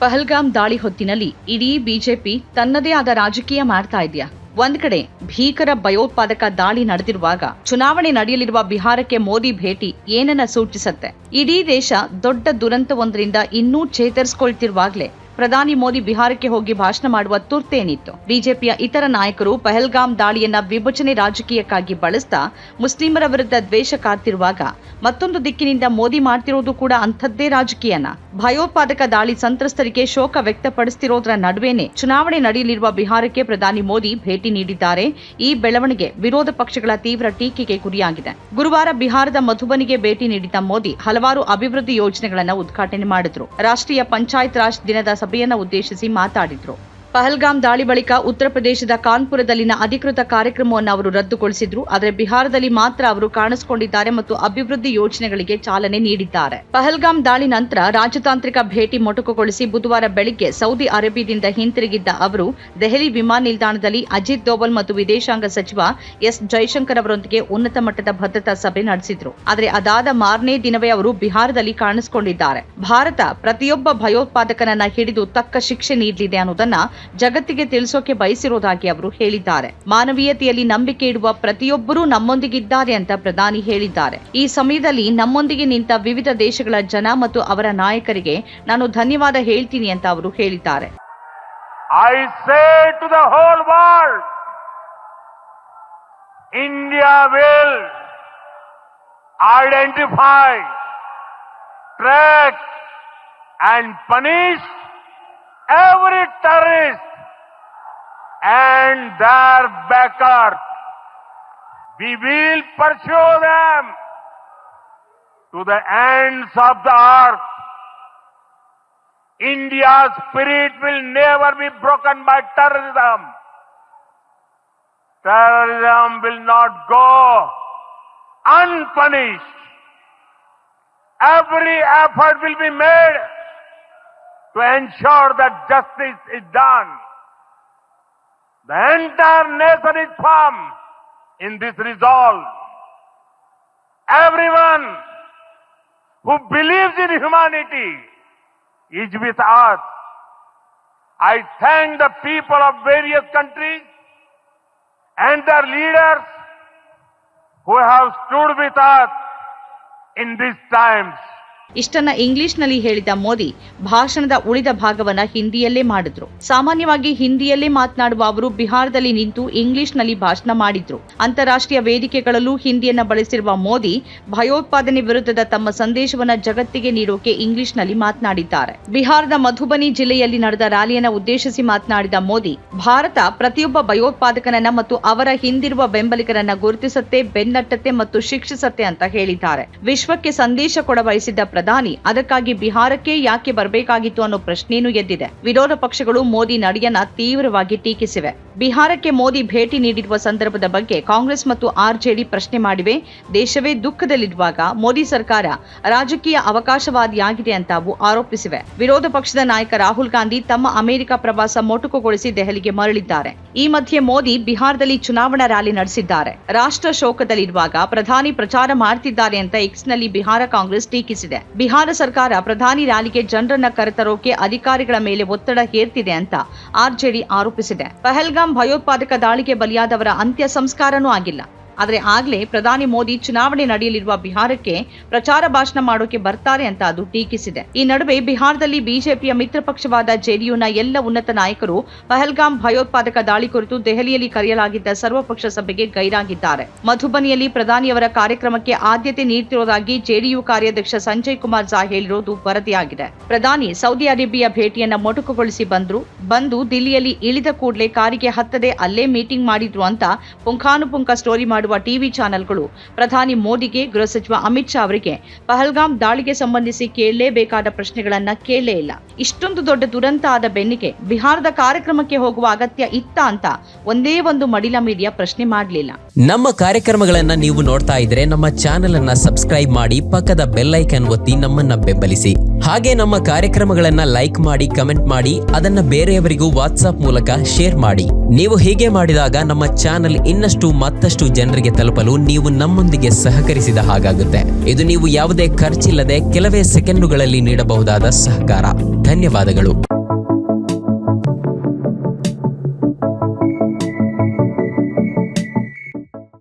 ಪಹಲ್ಗಾಮ್ ದಾಳಿ ಹೊತ್ತಿನಲ್ಲಿ ಇಡೀ ಬಿಜೆಪಿ ತನ್ನದೇ ಆದ ರಾಜಕೀಯ ಮಾಡ್ತಾ ಇದೆಯಾ? ಒಂದ್ ಕಡೆ ಭೀಕರ ಭಯೋತ್ಪಾದಕ ದಾಳಿ ನಡೆದಿರುವಾಗ ಚುನಾವಣೆ ನಡೆಯಲಿರುವ ಬಿಹಾರಕ್ಕೆ ಮೋದಿ ಭೇಟಿ ಏನನ್ನ ಸೂಚಿಸುತ್ತೆ? ಇಡೀ ದೇಶ ದೊಡ್ಡ ದುರಂತವೊಂದರಿಂದ ಇನ್ನೂ ಚೇತರಿಸಿಕೊಳ್ತಿರುವಾಗಲೇ ಪ್ರಧಾನಿ ಮೋದಿ ಬಿಹಾರಕ್ಕೆ ಹೋಗಿ ಭಾಷಣ ಮಾಡುವ ತುರ್ತೇನಿತ್ತು? ಬಿಜೆಪಿಯ ಇತರ ನಾಯಕರು ಪಹಲ್ಗಾಮ್ ದಾಳಿಯನ್ನ ವಿಭಜನೆ ರಾಜಕೀಯಕ್ಕಾಗಿ ಬಳಸ್ತಾ ಮುಸ್ಲಿಮರ ವಿರುದ್ಧ ದ್ವೇಷ ಕಾಡ್ತಿರುವಾಗ ಮತ್ತೊಂದು ದಿಕ್ಕಿನಿಂದ ಮೋದಿ ಮಾಡ್ತಿರೋದು ಕೂಡ ಅಂಥದ್ದೇ ರಾಜಕೀಯನ? ಭಯೋತ್ಪಾದಕ ದಾಳಿ ಸಂತ್ರಸ್ತರಿಗೆ ಶೋಕ ವ್ಯಕ್ತಪಡಿಸ್ತಿರೋದ್ರ ನಡುವೆನೆ ಚುನಾವಣೆ ನಡೆಯಲಿರುವ ಬಿಹಾರಕ್ಕೆ ಪ್ರಧಾನಿ ಮೋದಿ ಭೇಟಿ ನೀಡಿದ್ದಾರೆ. ಈ ಬೆಳವಣಿಗೆ ವಿರೋಧ ಪಕ್ಷಗಳ ತೀವ್ರ ಟೀಕೆಗೆ ಗುರಿಯಾಗಿದೆ. ಗುರುವಾರ ಬಿಹಾರದ ಮಧುಬನಿಗೆ ಭೇಟಿ ನೀಡಿದ ಮೋದಿ ಹಲವಾರು ಅಭಿವೃದ್ಧಿ ಯೋಜನೆಗಳನ್ನು ಉದ್ಘಾಟನೆ ಮಾಡಿದ್ರು. ರಾಷ್ಟ್ರೀಯ ಪಂಚಾಯತ್ ರಾಜ್ ದಿನದ ಸಭೆಯನ್ನು ಉದ್ದೇಶಿಸಿ ಮಾತಾಡಿದ್ರು. ಪಹಲ್ಗಾಮ್ ದಾಳಿ ಬಳಿಕ ಉತ್ತರ ಪ್ರದೇಶದ ಕಾನ್ಪುರದಲ್ಲಿನ ಅಧಿಕೃತ ಕಾರ್ಯಕ್ರಮವನ್ನು ಅವರು ರದ್ದುಗೊಳಿಸಿದ್ರು. ಆದರೆ ಬಿಹಾರದಲ್ಲಿ ಮಾತ್ರ ಅವರು ಕಾಣಿಸಿಕೊಂಡಿದ್ದಾರೆ ಮತ್ತು ಅಭಿವೃದ್ಧಿ ಯೋಜನೆಗಳಿಗೆ ಚಾಲನೆ ನೀಡಿದ್ದಾರೆ. ಪಹಲ್ಗಾಮ್ ದಾಳಿ ನಂತರ ರಾಜತಾಂತ್ರಿಕ ಭೇಟಿ ಮೊಟಕುಗೊಳಿಸಿ ಬುಧವಾರ ಬೆಳಿಗ್ಗೆ ಸೌದಿ ಅರೇಬಿಯಾದಿಂದ ಹಿಂತಿರುಗಿದ್ದ ಅವರು ದೆಹಲಿ ವಿಮಾನ ನಿಲ್ದಾಣದಲ್ಲಿ ಅಜಿತ್ ದೋವಲ್ ಮತ್ತು ವಿದೇಶಾಂಗ ಸಚಿವ ಎಸ್ ಜೈಶಂಕರ್ ಅವರೊಂದಿಗೆ ಉನ್ನತ ಮಟ್ಟದ ಭದ್ರತಾ ಸಭೆ ನಡೆಸಿದ್ರು. ಆದರೆ ಅದಾದ ಮಾರನೇ ದಿನವೇ ಅವರು ಬಿಹಾರದಲ್ಲಿ ಕಾಣಿಸಿಕೊಂಡಿದ್ದಾರೆ. ಭಾರತ ಪ್ರತಿಯೊಬ್ಬ ಭಯೋತ್ಪಾದಕನನ್ನ ಹಿಡಿದು ತಕ್ಕ ಶಿಕ್ಷೆ ನೀಡಲಿದೆ ಅನ್ನೋದನ್ನ ಜಗತ್ತಿಗೆ ತಿಳಿಸೋಕೆ ಬಯಸಿರೋದಾಗಿ ಅವರು ಹೇಳಿದ್ದಾರೆ. ಮಾನವೀಯತೆಯಲ್ಲಿ ನಂಬಿಕೆ ಇಡುವ ಪ್ರತಿಯೊಬ್ಬರೂ ನಮ್ಮೊಂದಿಗಿದ್ದಾರೆ ಅಂತ ಪ್ರಧಾನಿ ಹೇಳಿದ್ದಾರೆ. ಈ ಸಮಯದಲ್ಲಿ ನಮ್ಮೊಂದಿಗೆ ನಿಂತ ವಿವಿಧ ದೇಶಗಳ ಜನ ಮತ್ತು ಅವರ ನಾಯಕರಿಗೆ ನಾನು ಧನ್ಯವಾದ ಹೇಳ್ತೀನಿ ಅಂತ ಅವರು ಹೇಳಿದ್ದಾರೆ. I say to the whole world, India will identify, track and punish every terrorist and their backers. We will pursue them to the ends of the earth. India's spirit will never be broken by terrorism. Terrorism will not go unpunished. Every effort will be made to ensure that justice is done. The entire nation is firm in this resolve. Everyone who believes in humanity is with us. I thank the people of various countries and their leaders who have stood with us in these times. ಇಷ್ಟನ್ನ ಇಂಗ್ಲಿಷ್ನಲ್ಲಿ ಹೇಳಿದ ಮೋದಿ ಭಾಷಣದ ಉಳಿದ ಭಾಗವನ್ನ ಹಿಂದಿಯಲ್ಲೇ ಮಾಡಿದ್ರು. ಸಾಮಾನ್ಯವಾಗಿ ಹಿಂದಿಯಲ್ಲೇ ಮಾತನಾಡುವ ಅವರು ಬಿಹಾರದಲ್ಲಿ ನಿಂತು ಇಂಗ್ಲಿಷ್ನಲ್ಲಿ ಭಾಷಣ ಮಾಡಿದ್ರು. ಅಂತಾರಾಷ್ಟ್ರೀಯ ವೇದಿಕೆಗಳಲ್ಲೂ ಹಿಂದಿಯನ್ನ ಬಳಸಿರುವ ಮೋದಿ ಭಯೋತ್ಪಾದನೆ ವಿರುದ್ಧದ ತಮ್ಮ ಸಂದೇಶವನ್ನ ಜಗತ್ತಿಗೆ ನೀಡೋಕೆ ಇಂಗ್ಲಿಷ್ನಲ್ಲಿ ಮಾತನಾಡಿದ್ದಾರೆ. ಬಿಹಾರದ ಮಧುಬನಿ ಜಿಲ್ಲೆಯಲ್ಲಿ ನಡೆದ ರ್ಯಾಲಿಯನ್ನ ಉದ್ದೇಶಿಸಿ ಮಾತನಾಡಿದ ಮೋದಿ, ಭಾರತ ಪ್ರತಿಯೊಬ್ಬ ಭಯೋತ್ಪಾದಕನನ್ನ ಮತ್ತು ಅವರ ಹಿಂದಿರುವ ಬೆಂಬಲಿಗರನ್ನ ಗುರುತಿಸುತ್ತೆ, ಬೆನ್ನಟ್ಟತ್ತೆ ಮತ್ತು ಶಿಕ್ಷಿಸುತ್ತೆ ಅಂತ ಹೇಳಿದ್ದಾರೆ. ವಿಶ್ವಕ್ಕೆ ಸಂದೇಶ ಕೊಡ ಬಯಸಿದ್ದ ಪ್ರಧಾನಿ ಅದಕ್ಕಾಗಿ ಬಿಹಾರಕ್ಕೆ ಯಾಕೆ ಬರಬೇಕಾಗಿತ್ತು ಅನ್ನೋ ಪ್ರಶ್ನೆಯೂ ಎದ್ದಿದೆ. ವಿರೋಧ ಪಕ್ಷಗಳು ಮೋದಿ ನಡೆಯನ್ನ ತೀವ್ರವಾಗಿ ಟೀಕಿಸಿವೆ. ಬಿಹಾರಕ್ಕೆ ಮೋದಿ ಭೇಟಿ ನೀಡಿರುವ ಸಂದರ್ಭದ ಬಗ್ಗೆ ಕಾಂಗ್ರೆಸ್ ಮತ್ತು ಆರ್ಜೆಡಿ ಪ್ರಶ್ನೆ ಮಾಡಿವೆ. ದೇಶವೇ ದುಃಖದಲ್ಲಿರುವಾಗ ಮೋದಿ ಸರ್ಕಾರ ರಾಜಕೀಯ ಅವಕಾಶವಾದಿಯಾಗಿದೆ ಅಂತ ಅವು ಆರೋಪಿಸಿವೆ. ವಿರೋಧ ಪಕ್ಷದ ನಾಯಕ ರಾಹುಲ್ ಗಾಂಧಿ ತಮ್ಮ ಅಮೆರಿಕ ಪ್ರವಾಸ ಮೊಟಕುಗೊಳಿಸಿ ದೆಹಲಿಗೆ ಮರಳಿದ್ದಾರೆ. ಈ ಮಧ್ಯೆ ಮೋದಿ ಬಿಹಾರದಲ್ಲಿ ಚುನಾವಣಾ ರ್ಯಾಲಿ ನಡೆಸಿದ್ದಾರೆ. ರಾಷ್ಟ್ರ ಶೋಕದಲ್ಲಿರುವಾಗ ಪ್ರಧಾನಿ ಪ್ರಚಾರ ಮಾಡ್ತಿದ್ದಾರೆ ಅಂತ ಎಕ್ಸ್ನಲ್ಲಿ ಬಿಹಾರ ಕಾಂಗ್ರೆಸ್ ಟೀಕಿಸಿದೆ. ಬಿಹಾರ ಸರ್ಕಾರ ಪ್ರಧಾನಿ ರ್ಯಾಲಿಗೆ ಜನರನ್ನ ಕರೆತರೋಕೆ ಅಧಿಕಾರಿಗಳ ಮೇಲೆ ಒತ್ತಡ ಹೇರ್ತಿದೆ ಅಂತ ಆರ್ಜೆಡಿ ಆರೋಪಿಸಿದೆ. ಪಹಲ್ಗಾಮ್ ಭಯೋತ್ಪಾದಕ ದಾಳಿಗೆ ಬಲಿಯಾದವರ ಅಂತ್ಯ ಸಂಸ್ಕಾರನೂ ಆಗಿಲ್ಲ. ಆದರೆ ಆಗ್ಲೇ ಪ್ರಧಾನಿ ಮೋದಿ ಚುನಾವಣೆ ನಡೆಯಲಿರುವ ಬಿಹಾರಕ್ಕೆ ಪ್ರಚಾರ ಭಾಷಣ ಮಾಡೋಕೆ ಬರ್ತಾರೆ ಅಂತ ಅದು ಟೀಕಿಸಿದೆ. ಈ ನಡುವೆ ಬಿಹಾರದಲ್ಲಿ ಬಿಜೆಪಿಯ ಮಿತ್ರ ಪಕ್ಷವಾದ ಜೆಡಿಯುನ ಎಲ್ಲ ಉನ್ನತ ನಾಯಕರು ಪಹಲ್ಗಾಮ್ ಭಯೋತ್ಪಾದಕ ದಾಳಿ ಕುರಿತು ದೆಹಲಿಯಲ್ಲಿ ಕರೆಯಲಾಗಿದ್ದ ಸರ್ವಪಕ್ಷ ಸಭೆಗೆ ಗೈರಾಗಿದ್ದಾರೆ. ಮಧುಬನಿಯಲ್ಲಿ ಪ್ರಧಾನಿಯವರ ಕಾರ್ಯಕ್ರಮಕ್ಕೆ ಆದ್ಯತೆ ನೀಡುತ್ತಿರುವುದಾಗಿ ಜೆಡಿಯು ಕಾರ್ಯಾಧ್ಯಕ್ಷ ಸಂಜಯ್ ಕುಮಾರ್ ಝಾ ಹೇಳಿರುವುದು ವರದಿಯಾಗಿದೆ. ಪ್ರಧಾನಿ ಸೌದಿ ಅರೇಬಿಯಾ ಭೇಟಿಯನ್ನ ಮೊಟಕುಗೊಳಿಸಿ ಬಂದು ದಿಲ್ಲಿಯಲ್ಲಿ ಇಳಿದ ಕೂಡಲೇ ಕಾರಿಗೆ ಹತ್ತದೆ ಅಲ್ಲೇ ಮೀಟಿಂಗ್ ಮಾಡಿದ್ರು ಅಂತ ಪುಂಖಾನುಪುಂಖ ಸ್ಟೋರಿ ಮಾಡುವ ಟಿವಿ ಚಾನೆಲ್ಗಳು ಪ್ರಧಾನಿ ಮೋದಿಗೆ, ಗೃಹ ಸಚಿವ ಅಮಿತ್ ಶಾ ಅವರಿಗೆ ಪಹಲ್ಗಾಮ್ ದಾಳಿಗೆ ಸಂಬಂಧಿಸಿ ಕೇಳಲೇಬೇಕಾದ ಪ್ರಶ್ನೆಗಳನ್ನ ಕೇಳಲೇ ಇಲ್ಲ. ಇಷ್ಟೊಂದು ದೊಡ್ಡ ದುರಂತ ಆದ ಬೆನ್ನಿಗೆ ಬಿಹಾರದ ಕಾರ್ಯಕ್ರಮಕ್ಕೆ ಹೋಗುವ ಅಗತ್ಯ ಇತ್ತ ಅಂತ ಒಂದೇ ಒಂದು ಮಡಿಲ ಮೀಡಿಯಾ ಪ್ರಶ್ನೆ ಮಾಡಲಿಲ್ಲ. ನಮ್ಮ ಕಾರ್ಯಕ್ರಮಗಳನ್ನ ನೀವು ನೋಡ್ತಾ ಇದ್ರೆ ನಮ್ಮ ಚಾನೆಲ್ ಅನ್ನ ಸಬ್ಸ್ಕ್ರೈಬ್ ಮಾಡಿ, ಪಕ್ಕದ ಬೆಲ್ ಐಕಾನ್ ಒತ್ತಿ ನಮ್ಮನ್ನ ಬೆಂಬಲಿಸಿ. ಹಾಗೆ ನಮ್ಮ ಕಾರ್ಯಕ್ರಮಗಳನ್ನ ಲೈಕ್ ಮಾಡಿ, ಕಮೆಂಟ್ ಮಾಡಿ, ಅದನ್ನ ಬೇರೆಯವರಿಗೂ ವಾಟ್ಸ್ಆಪ್ ಮೂಲಕ ಶೇರ್ ಮಾಡಿ. ನೀವು ಹೀಗೆ ಮಾಡಿದಾಗ ನಮ್ಮ ಚಾನೆಲ್ ಇನ್ನಷ್ಟು ಮತ್ತಷ್ಟು ಜನರಿಗೆ ತಲುಪಲು ನೀವು ನಮ್ಮೊಂದಿಗೆ ಸಹಕರಿಸಿದ ಹಾಗಾಗುತ್ತೆ. ಇದು ನೀವು ಯಾವುದೇ ಖರ್ಚಿಲ್ಲದೆ ಕೆಲವೇ ಸೆಕೆಂಡುಗಳಲ್ಲಿ ನೀಡಬಹುದಾದ ಸಹಕಾರ. ಧನ್ಯವಾದಗಳು.